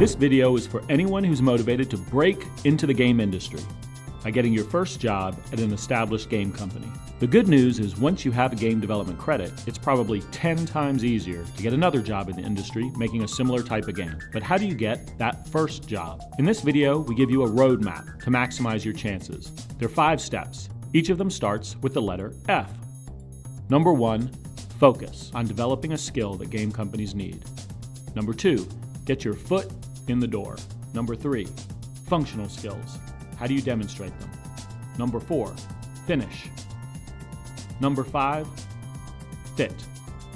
This video is for anyone who's motivated to break into the game industry by getting your first job at an established game company. The good news is once you have a game development credit, it's probably 10 times easier to get another job in the industry making a similar type of game. But how do you get that first job? In this video, we give you a roadmap to maximize your chances. There are 5 steps. Each of them starts with the letter F. Number 1, focus on developing a skill that game companies need. Number 2, get your foot in the door. Number 3, functional skills. How do you demonstrate them? Number 4, finish. Number 5, fit.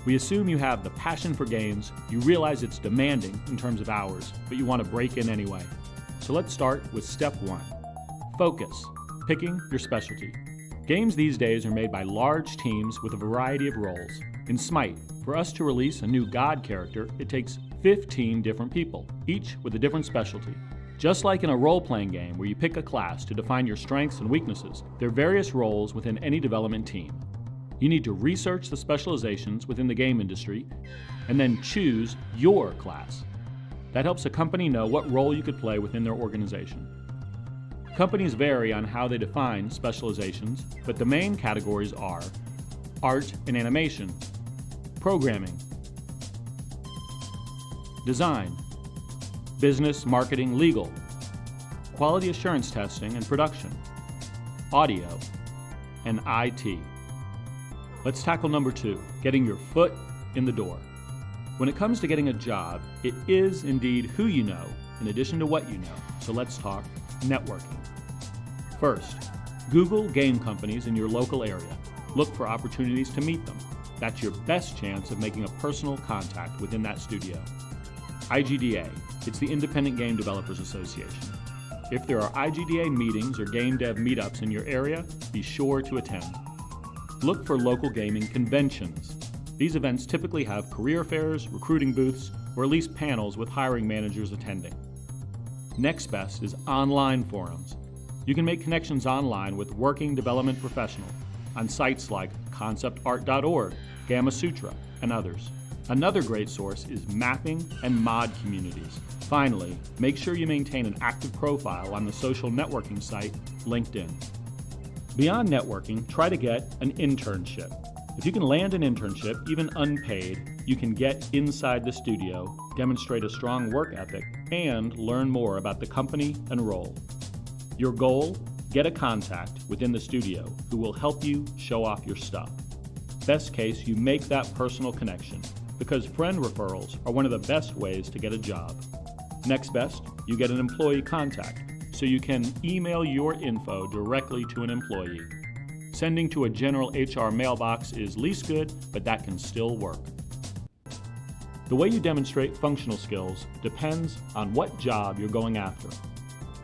We assume you have the passion for games, you realize it's demanding in terms of hours, but you want to break in anyway. So let's start with step 1. Focus, picking your specialty. Games these days are made by large teams with a variety of roles. In Smite, for us to release a new god character, it takes 15 different people, each with a different specialty. Just like in a role-playing game where you pick a class to define your strengths and weaknesses, there are various roles within any development team. You need to research the specializations within the game industry and then choose your class. That helps a company know what role you could play within their organization. Companies vary on how they define specializations, but the main categories are art and animation, programming, design, business, marketing, legal, quality assurance testing and production, audio, and IT. Let's tackle number 2, getting your foot in the door. When it comes to getting a job, it is indeed who you know in addition to what you know. So let's talk networking. First, Google game companies in your local area. Look for opportunities to meet them. That's your best chance of making a personal contact within that studio. IGDA, it's the Independent Game Developers Association. If there are IGDA meetings or game dev meetups in your area, be sure to attend. Look for local gaming conventions. These events typically have career fairs, recruiting booths, or at least panels with hiring managers attending. Next best is online forums. You can make connections online with working development professionals on sites like conceptart.org, Gamma Sutra, and others. Another great source is mapping and mod communities. Finally, make sure you maintain an active profile on the social networking site LinkedIn. Beyond networking, try to get an internship. If you can land an internship, even unpaid, you can get inside the studio, demonstrate a strong work ethic, and learn more about the company and role. Your goal? Get a contact within the studio who will help you show off your stuff. Best case, you make that personal connection, because friend referrals are one of the best ways to get a job. Next best, you get an employee contact, so you can email your info directly to an employee. Sending to a general HR mailbox is least good, but that can still work. The way you demonstrate functional skills depends on what job you're going after.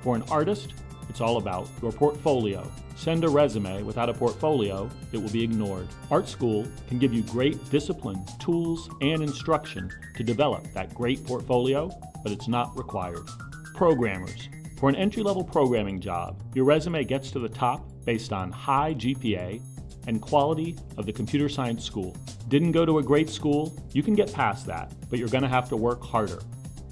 For an artist, it's all about your portfolio. Send a resume without a portfolio, it will be ignored. Art school can give you great discipline, tools, and instruction to develop that great portfolio, but it's not required. Programmers. For an entry-level programming job, your resume gets to the top based on high GPA and quality of the computer science school. Didn't go to a great school? You can get past that, but you're going to have to work harder.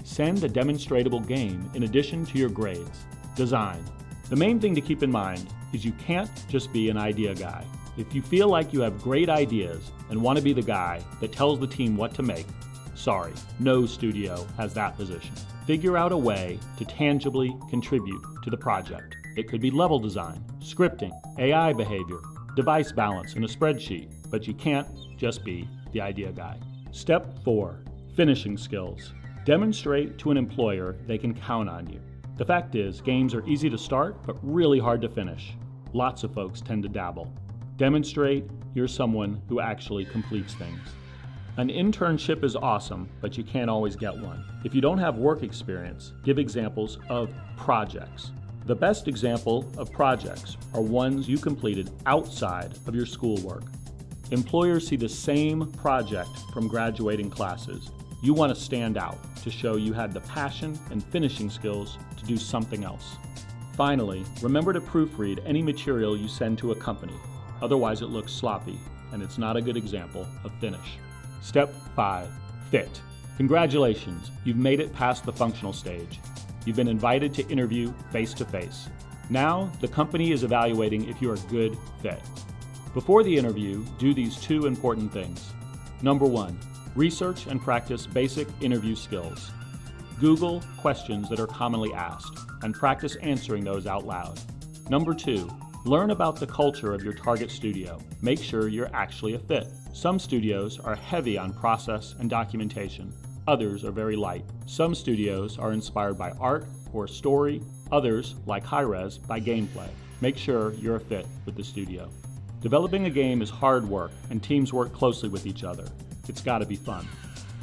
Send a demonstratable game in addition to your grades. Design. The main thing to keep in mind is you can't just be an idea guy. If you feel like you have great ideas and want to be the guy that tells the team what to make, sorry, no studio has that position. Figure out a way to tangibly contribute to the project. It could be level design, scripting, AI behavior, device balance in a spreadsheet, but you can't just be the idea guy. Step 4, finishing skills. Demonstrate to an employer they can count on you. The fact is, games are easy to start, but really hard to finish. Lots of folks tend to dabble. Demonstrate you're someone who actually completes things. An internship is awesome, but you can't always get one. If you don't have work experience, give examples of projects. The best example of projects are ones you completed outside of your schoolwork. Employers see the same project from graduating classes. You want to stand out to show you had the passion and finishing skills to do something else. Finally, remember to proofread any material you send to a company. Otherwise it looks sloppy, and it's not a good example of finish. Step 5, fit. Congratulations, you've made it past the functional stage. You've been invited to interview face-to-face. Now, the company is evaluating if you're a good fit. Before the interview, do these 2 important things. Number 1, research and practice basic interview skills. Google questions that are commonly asked and practice answering those out loud. Number 2, learn about the culture of your target studio. Make sure you're actually a fit. Some studios are heavy on process and documentation. Others are very light. Some studios are inspired by art or story. Others, like Hi-Rez, by gameplay. Make sure you're a fit with the studio. Developing a game is hard work, and teams work closely with each other. It's got to be fun.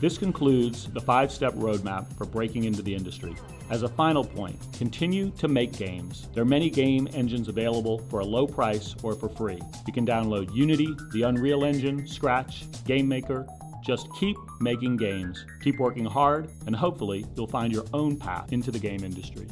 This concludes the 5-step roadmap for breaking into the industry. As a final point, continue to make games. There are many game engines available for a low price or for free. You can download Unity, the Unreal Engine, Scratch, GameMaker. Just keep making games, keep working hard, and hopefully you'll find your own path into the game industry.